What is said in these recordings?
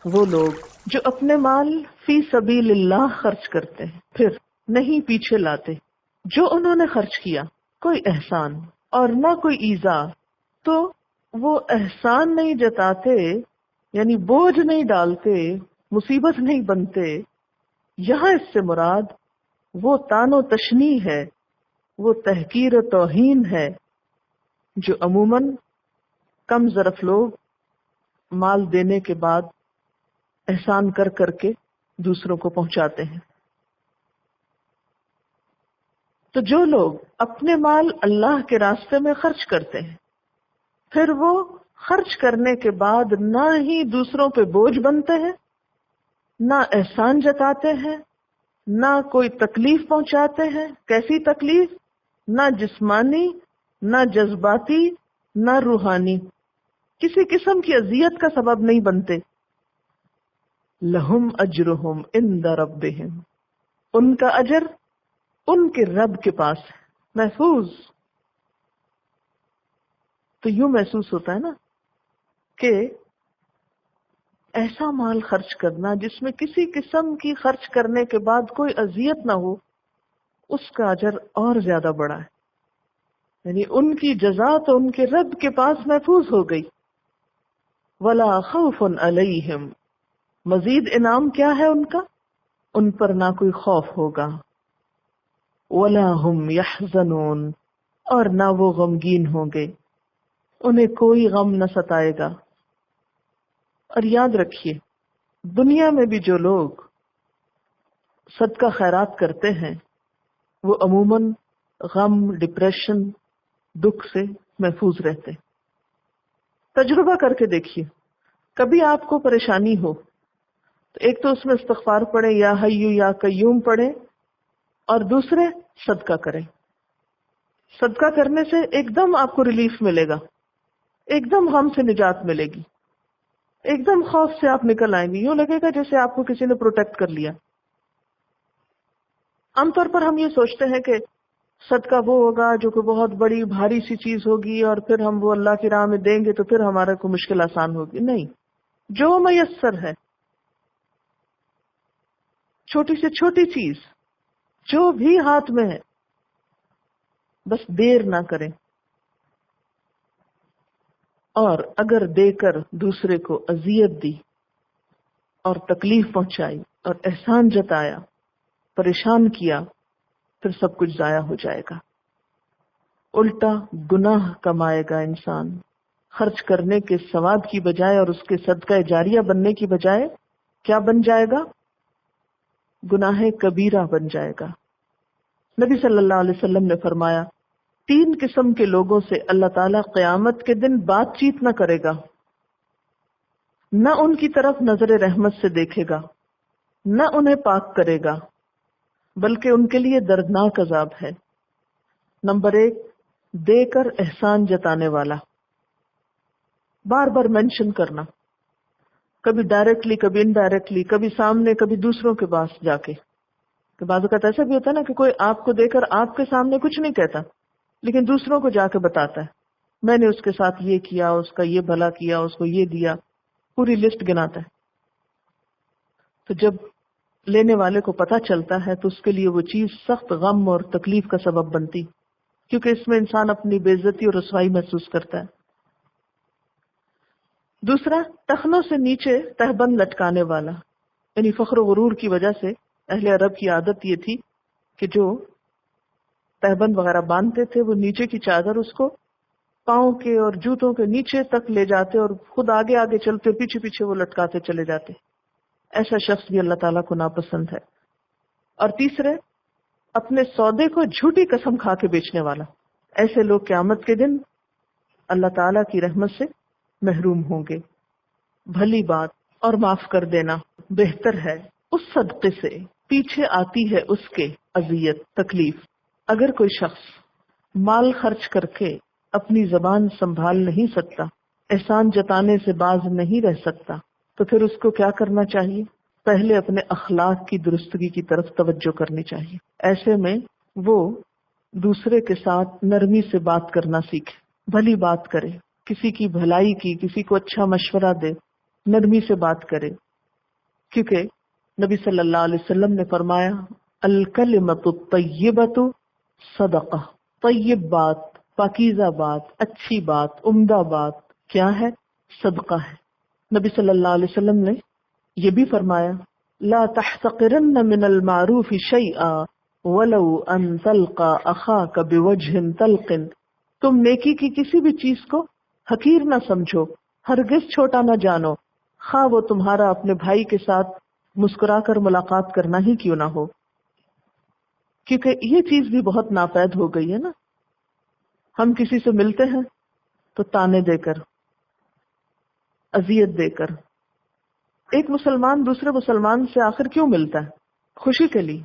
وہ لوگ جو اپنے مال فی سبیل اللہ خرچ کرتے ہیں پھر نہیں پیچھے لاتے جو انہوں نے خرچ کیا، کوئی احسان اور نہ کوئی ایذا، تو وہ احسان نہیں جتاتے، یعنی بوجھ نہیں ڈالتے، مصیبت نہیں بنتے. یہاں اس سے مراد وہ تان و تشنیع ہے، وہ تحقیر و توہین ہے جو عموماً کم ظرف لوگ مال دینے کے بعد احسان کر کر کے دوسروں کو پہنچاتے ہیں. تو جو لوگ اپنے مال اللہ کے راستے میں خرچ کرتے ہیں پھر وہ خرچ کرنے کے بعد نہ ہی دوسروں پہ بوجھ بنتے ہیں، نہ احسان جتاتے ہیں، نہ کوئی تکلیف پہنچاتے ہیں. کیسی تکلیف؟ نہ جسمانی، نہ جذباتی، نہ روحانی، کسی قسم کی اذیت کا سبب نہیں بنتے. لہم اجرہم عند ربہم، ان کا اجر ان کے رب کے پاس ہے، محفوظ. تو یوں محسوس ہوتا ہے نا کہ ایسا مال خرچ کرنا جس میں کسی قسم کی خرچ کرنے کے بعد کوئی اذیت نہ ہو، اس کا اجر اور زیادہ بڑا ہے. یعنی ان کی جزا تو ان کے رب کے پاس محفوظ ہو گئی. ولا خوف علیہم، مزید انعام کیا ہے ان کا؟ ان پر نہ کوئی خوف ہوگا. ولا ہم یحزنون، اور نہ وہ غمگین ہوں گے، انہیں کوئی غم نہ ستائے گا. اور یاد رکھیے دنیا میں بھی جو لوگ صدقہ خیرات کرتے ہیں وہ عموماً غم، ڈپریشن، دکھ سے محفوظ رہتے. تجربہ کر کے دیکھیے، کبھی آپ کو پریشانی ہو تو ایک تو اس میں استغفار پڑھیں، یا حیو یا قیوم پڑھیں، اور دوسرے صدقہ کریں. صدقہ کرنے سے ایک دم آپ کو ریلیف ملے گا، ایک دم غم سے نجات ملے گی، ایک دم خوف سے آپ نکل آئیں گے. یوں لگے گا جیسے آپ کو کسی نے پروٹیکٹ کر لیا. عام طور پر ہم یہ سوچتے ہیں کہ صدقہ وہ ہوگا جو کہ بہت بڑی بھاری سی چیز ہوگی اور پھر ہم وہ اللہ کی راہ میں دیں گے تو پھر ہمارا کو مشکل آسان ہوگی. نہیں، جو میسر ہے، چھوٹی سے چھوٹی چیز جو بھی ہاتھ میں ہے، بس دیر نہ کریں. اور اگر دے کر دوسرے کو اذیت دی اور تکلیف پہنچائی اور احسان جتایا، پریشان کیا، پھر سب کچھ ضائع ہو جائے گا. الٹا گناہ کمائے گا انسان. خرچ کرنے کے ثواب کی بجائے اور اس کے صدقہ جاریہ بننے کی بجائے کیا بن جائے گا؟ گناہ کبیرہ بن جائے گا. نبی صلی اللہ علیہ وسلم نے فرمایا 3 قسم کے لوگوں سے اللہ تعالیٰ قیامت کے دن بات چیت نہ کرے گا، نہ ان کی طرف نظر رحمت سے دیکھے گا، نہ انہیں پاک کرے گا، بلکہ ان کے لیے دردناک عذاب ہے. نمبر 1، دے کر احسان جتانے والا. بار بار مینشن کرنا، کبھی ڈائریکٹلی، کبھی انڈائریکٹلی، کبھی سامنے، کبھی دوسروں کے پاس جا کے. کہ بعض اوقات ایسا بھی ہوتا ہے نا کہ کوئی آپ کو دے کر آپ کے سامنے کچھ نہیں کہتا لیکن دوسروں کو جا کے بتاتا ہے، میں نے اس کے ساتھ یہ کیا، اس کا یہ بھلا کیا، اس کو یہ دیا، پوری لسٹ گناتا ہے. تو جب لینے والے کو پتہ چلتا ہے تو اس کے لیے وہ چیز سخت غم اور تکلیف کا سبب بنتی، کیونکہ اس میں انسان اپنی بے عزتی اور رسوائی محسوس کرتا ہے. دوسرا، ٹخنوں سے نیچے تہبند لٹکانے والا. یعنی فخر و غرور کی وجہ سے اہل عرب کی عادت یہ تھی کہ جو تہبند وغیرہ باندھتے تھے وہ نیچے کی چادر اس کو پاؤں کے اور جوتوں کے نیچے تک لے جاتے اور خود آگے آگے چلتے، پیچھے پیچھے وہ لٹکاتے چلے جاتے. ایسا شخص بھی اللہ تعالیٰ کو ناپسند ہے. اور تیسرے، اپنے سودے کو جھوٹی قسم کھا کے بیچنے والا. ایسے لوگ قیامت کے دن اللہ تعالیٰ کی رحمت سے محروم ہوں گے. بھلی بات اور معاف کر دینا بہتر ہے اس صدقے سے پیچھے آتی ہے اس کے اذیت، تکلیف. اگر کوئی شخص مال خرچ کر کے اپنی زبان سنبھال نہیں سکتا، احسان جتانے سے باز نہیں رہ سکتا، تو پھر اس کو کیا کرنا چاہیے؟ پہلے اپنے اخلاق کی درستگی کی طرف توجہ کرنی چاہیے. ایسے میں وہ دوسرے کے ساتھ نرمی سے بات کرنا سیکھے، بھلی بات کرے، کسی کی بھلائی کی، کسی کو اچھا مشورہ دے، نرمی سے بات کرے. کیونکہ نبی صلی اللہ علیہ وسلم نے فرمایا الکلمۃ الطیبۃ صدقہ، طیب بات، پاکیزہ بات، اچھی بات، عمدہ بات کیا ہے؟ صدقہ ہے۔ نبی صلی اللہ علیہ وسلم نے یہ بھی فرمایا لا تحتقرن من المعروف شیئا ولو ان تلقى اخاک بوجہ طلق، تم نیکی کی کسی بھی چیز کو حقیر نہ سمجھو، ہرگز چھوٹا نہ جانو، خواہ وہ تمہارا اپنے بھائی کے ساتھ مسکرا کر ملاقات کرنا ہی کیوں نہ ہو۔ کیونکہ یہ چیز بھی بہت ناپید ہو گئی ہے نا، ہم کسی سے ملتے ہیں تو تانے دے کر، اذیت دے کر۔ ایک مسلمان دوسرے مسلمان سے آخر کیوں ملتا ہے؟ خوشی کے لیے،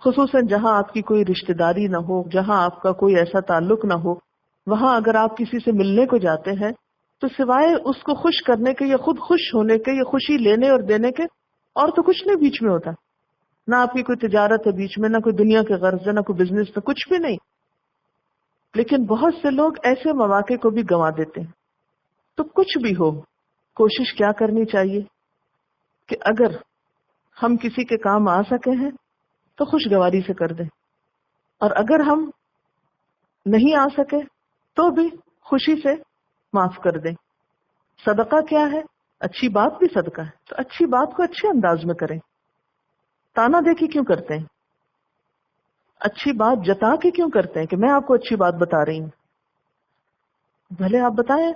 خصوصاً جہاں آپ کی کوئی رشتہ داری نہ ہو، جہاں آپ کا کوئی ایسا تعلق نہ ہو، وہاں اگر آپ کسی سے ملنے کو جاتے ہیں تو سوائے اس کو خوش کرنے کے یا خود خوش ہونے کے یا خوشی لینے اور دینے کے اور تو کچھ نہیں بیچ میں ہوتا، نہ آپ کی کوئی تجارت ہے بیچ میں، نہ کوئی دنیا کے غرض ہے، نہ کوئی بزنس ہے، کچھ بھی نہیں۔ لیکن بہت سے لوگ ایسے مواقع کو بھی گنوا دیتے ہیں۔ تو کچھ بھی ہو، کوشش کیا کرنی چاہیے کہ اگر ہم کسی کے کام آ سکے ہیں تو خوشگواری سے کر دیں، اور اگر ہم نہیں آ سکے تو بھی خوشی سے معاف کر دیں۔ صدقہ کیا ہے؟ اچھی بات بھی صدقہ ہے، تو اچھی بات کو اچھے انداز میں کریں۔ تانا دیکھی کیوں کرتے ہیں؟ اچھی بات جتا کے کیوں کرتے ہیں کہ میں آپ کو اچھی بات بتا رہی ہوں؟ بھلے آپ بتائیں،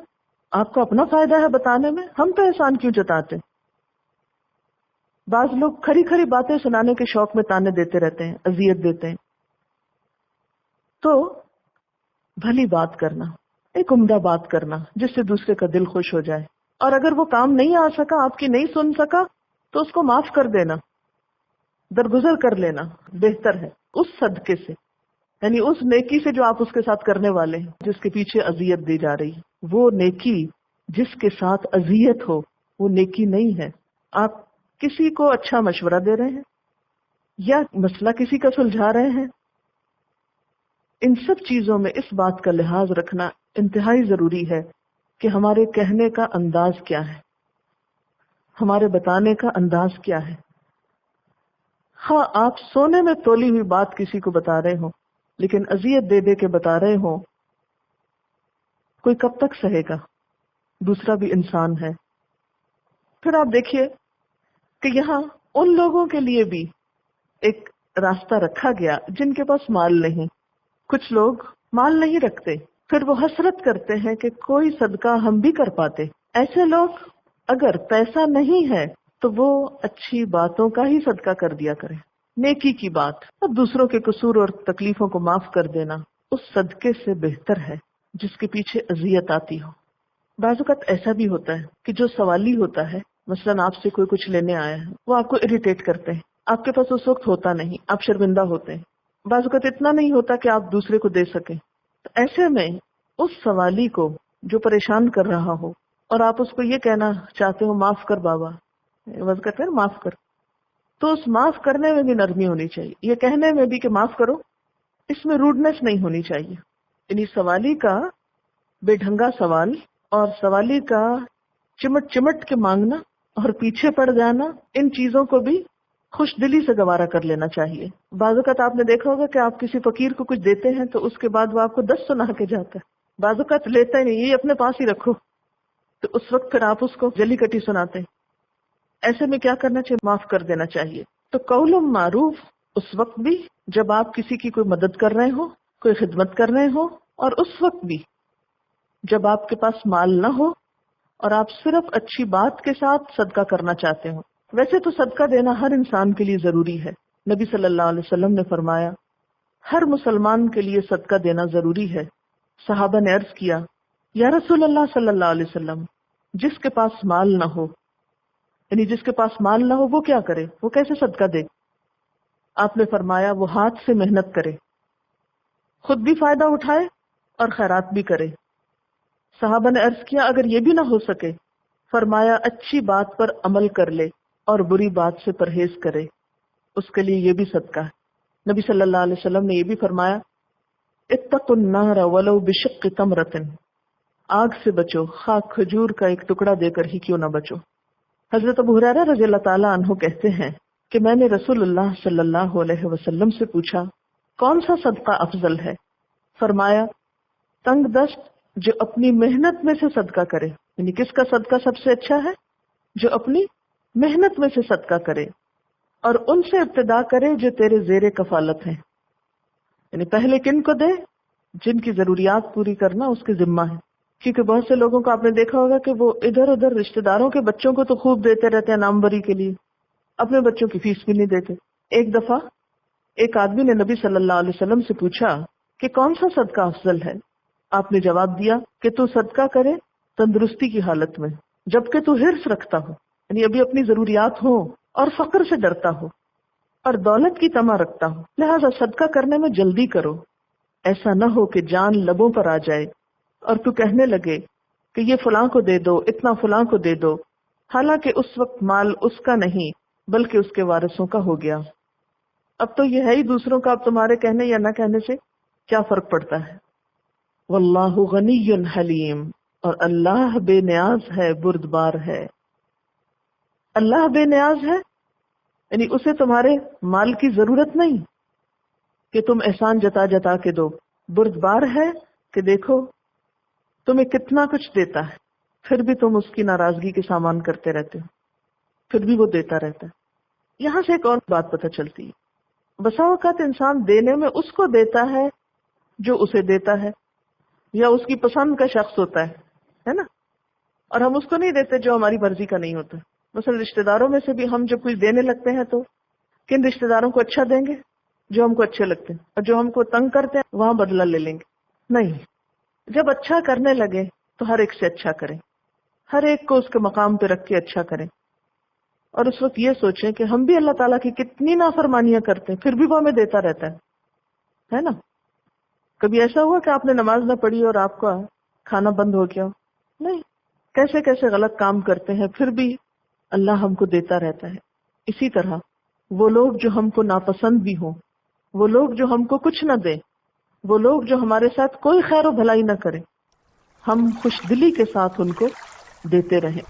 آپ کو اپنا فائدہ ہے بتانے میں، ہم تو احسان کیوں جتاتے؟ بعض لوگ کھری کھری باتیں سنانے کے شوق میں تانے دیتے رہتے ہیں، اذیت دیتے ہیں۔ تو بھلی بات کرنا، ایک عمدہ بات کرنا جس سے دوسرے کا دل خوش ہو جائے، اور اگر وہ کام نہیں آ سکا، آپ کی نہیں سن سکا، تو اس کو معاف کر دینا، درگزر کر لینا بہتر ہے اس صدقے سے، یعنی اس نیکی سے جو آپ اس کے ساتھ کرنے والے ہیں، جس کے پیچھے اذیت دی جا رہی ہے۔ وہ نیکی جس کے ساتھ اذیت ہو وہ نیکی نہیں ہے۔ آپ کسی کو اچھا مشورہ دے رہے ہیں یا مسئلہ کسی کا سلجھا رہے ہیں، ان سب چیزوں میں اس بات کا لحاظ رکھنا انتہائی ضروری ہے کہ ہمارے کہنے کا انداز کیا ہے، ہمارے بتانے کا انداز کیا ہے۔ ہاں، آپ سونے میں تولی ہوئی بات کسی کو بتا رہے ہوں، لیکن اذیت دے دے کے بتا رہے ہوں، کوئی کب تک سہے گا؟ دوسرا بھی انسان ہے۔ پھر آپ دیکھیے کہ یہاں ان لوگوں کے لیے بھی ایک راستہ رکھا گیا جن کے پاس مال نہیں۔ کچھ لوگ مال نہیں رکھتے، پھر وہ حسرت کرتے ہیں کہ کوئی صدقہ ہم بھی کر پاتے۔ ایسے لوگ اگر پیسہ نہیں ہے تو وہ اچھی باتوں کا ہی صدقہ کر دیا کریں، نیکی کی بات، اور دوسروں کے قصور اور تکلیفوں کو معاف کر دینا اس صدقے سے بہتر ہے جس کے پیچھے اذیت آتی ہو۔ بعض اوقات ایسا بھی ہوتا ہے کہ جو سوالی ہوتا ہے، مثلاً آپ سے کوئی کچھ لینے آیا ہے، وہ آپ کو اریٹیٹ کرتے ہیں، آپ کے پاس اس وقت ہوتا نہیں، آپ شرمندہ ہوتے ہیں، بعض اوقات اتنا نہیں ہوتا کہ آپ دوسرے کو دے سکیں۔ تو ایسے میں اس سوالی کو جو پریشان کر رہا ہو اور آپ اس کو یہ کہنا چاہتے ہو معاف کر بابا، وضع کہتے ہیں معاف کر، تو اس معاف کرنے میں بھی نرمی ہونی چاہیے، یہ کہنے میں بھی کہ معاف کرو، اس میں روڈنس نہیں ہونی چاہیے۔ یعنی سوالی کا بے ڈھنگا سوال اور سوالی کا چمٹ چمٹ کے مانگنا اور پیچھے پڑ جانا، ان چیزوں کو بھی خوش دلی سے گوارا کر لینا چاہیے۔ بعض اوقات آپ نے دیکھا ہوگا کہ آپ کسی فقیر کو کچھ دیتے ہیں تو اس کے بعد وہ آپ کو 10 سنا کے جاتا ہے، بعض اوقات لیتا ہی نہیں، یہ اپنے پاس ہی رکھو، تو اس وقت پھر آپ اس کو جلی کٹی سناتے ہیں۔ ایسے میں کیا کرنا چاہیے؟ معاف کر دینا چاہیے۔ تو قول معروف اس وقت بھی جب آپ کسی کی کوئی مدد کر رہے ہو، کوئی خدمت کر رہے ہو، اور اس وقت بھی جب آپ کے پاس مال نہ ہو اور آپ صرف اچھی بات کے ساتھ صدقہ کرنا چاہتے ہو۔ ویسے تو صدقہ دینا ہر انسان کے لیے ضروری ہے، نبی صلی اللہ علیہ وسلم نے فرمایا ہر مسلمان کے لیے صدقہ دینا ضروری ہے۔ صحابہ نے عرض کیا یا رسول اللہ صلی اللہ علیہ وسلم، جس کے پاس مال نہ ہو، یعنی جس کے پاس مال نہ ہو وہ کیا کرے، وہ کیسے صدقہ دے؟ آپ نے فرمایا وہ ہاتھ سے محنت کرے، خود بھی فائدہ اٹھائے اور خیرات بھی کرے۔ صحابہ نے عرض کیا اگر یہ بھی نہ ہو سکے، فرمایا اچھی بات پر عمل کر لے اور بری بات سے پرہیز کرے، اس کے لیے یہ بھی صدقہ ہے۔ نبی صلی اللہ علیہ وسلم نے یہ بھی فرمایا اتقوا النار ولو بشق تمرۃ، آگ سے بچو، خواہ کھجور کا ایک ٹکڑا دے کر ہی کیوں نہ بچو۔ حضرت ابو ہریرہ رضی اللہ تعالیٰ عنہ کہتے ہیں کہ میں نے رسول اللہ صلی اللہ علیہ وسلم سے پوچھا کون سا صدقہ افضل ہے؟ فرمایا تنگ دست جو اپنی محنت میں سے صدقہ کرے، یعنی کس کا صدقہ سب سے اچھا ہے؟ جو اپنی محنت میں سے صدقہ کرے، اور ان سے ابتدا کرے جو تیرے زیر کفالت ہیں، یعنی پہلے کن کو دے؟ جن کی ضروریات پوری کرنا اس کے ذمہ ہے. کیونکہ بہت سے لوگوں کو آپ نے دیکھا ہوگا کہ وہ ادھر ادھر رشتہ داروں کے بچوں کو تو خوب دیتے رہتے ہیں ناموری کے لیے، اپنے بچوں کی فیس بھی نہیں دیتے. ایک دفعہ ایک آدمی نے نبی صلی اللہ علیہ وسلم سے پوچھا کہ کون سا صدقہ افضل ہے؟ آپ نے جواب دیا کہ تو صدقہ کرے تندرستی کی حالت میں، جبکہ تو حرص رکھتا ہو، یعنی ابھی اپنی ضروریات ہو اور فقر سے ڈرتا ہو اور دولت کی طمع رکھتا ہو، لہذا صدقہ کرنے میں جلدی کرو، ایسا نہ ہو کہ جان لبوں پر آ جائے اور تو کہنے لگے کہ یہ فلاں کو دے دو، اتنا فلاں کو دے دو، حالانکہ اس وقت مال اس کا نہیں بلکہ اس کے وارثوں کا ہو گیا. اب تو یہ ہے ہی دوسروں کا، اب تمہارے کہنے یا نہ کہنے سے کیا فرق پڑتا ہے. واللہ غنی حلیم، اور اللہ بے نیاز ہے، بردبار ہے. اللہ بے نیاز ہے یعنی اسے تمہارے مال کی ضرورت نہیں کہ تم احسان جتا جتا کے دو. بردبار ہے کہ دیکھو تمہیں کتنا کچھ دیتا ہے، پھر بھی تم اس کی ناراضگی کے سامان کرتے رہتے ہو، پھر بھی وہ دیتا رہتا ہے. یہاں سے ایک اور بات پتہ چلتی ہے، بسا اوقات انسان دینے میں اس کو دیتا ہے جو اسے دیتا ہے یا اس کی پسند کا شخص ہوتا ہے نا، اور ہم اس کو نہیں دیتے جو ہماری مرضی کا نہیں ہوتا. مثلا رشتہ داروں میں سے بھی ہم جب کچھ دینے لگتے ہیں تو کن رشتہ داروں کو اچھا دیں گے؟ جو ہم کو اچھے لگتے ہیں، اور جو ہم کو تنگ کرتے ہیں وہاں بدلہ لے لیں گے. نہیں، جب اچھا کرنے لگے تو ہر ایک سے اچھا کریں، ہر ایک کو اس کے مقام پہ رکھ کے اچھا کریں، اور اس وقت یہ سوچیں کہ ہم بھی اللہ تعالیٰ کی کتنی نافرمانیاں کرتے ہیں، پھر بھی وہ ہمیں دیتا رہتا ہے نا. کبھی ایسا ہوا کہ آپ نے نماز نہ پڑھی اور آپ کا کھانا بند ہو گیا؟ نہیں، کیسے کیسے غلط کام کرتے ہیں پھر بھی اللہ ہم کو دیتا رہتا ہے. اسی طرح وہ لوگ جو ہم کو ناپسند بھی ہوں، وہ لوگ جو ہم کو کچھ نہ دیں، وہ لوگ جو ہمارے ساتھ کوئی خیر و بھلائی نہ کریں، ہم خوش دلی کے ساتھ ان کو دیتے رہیں.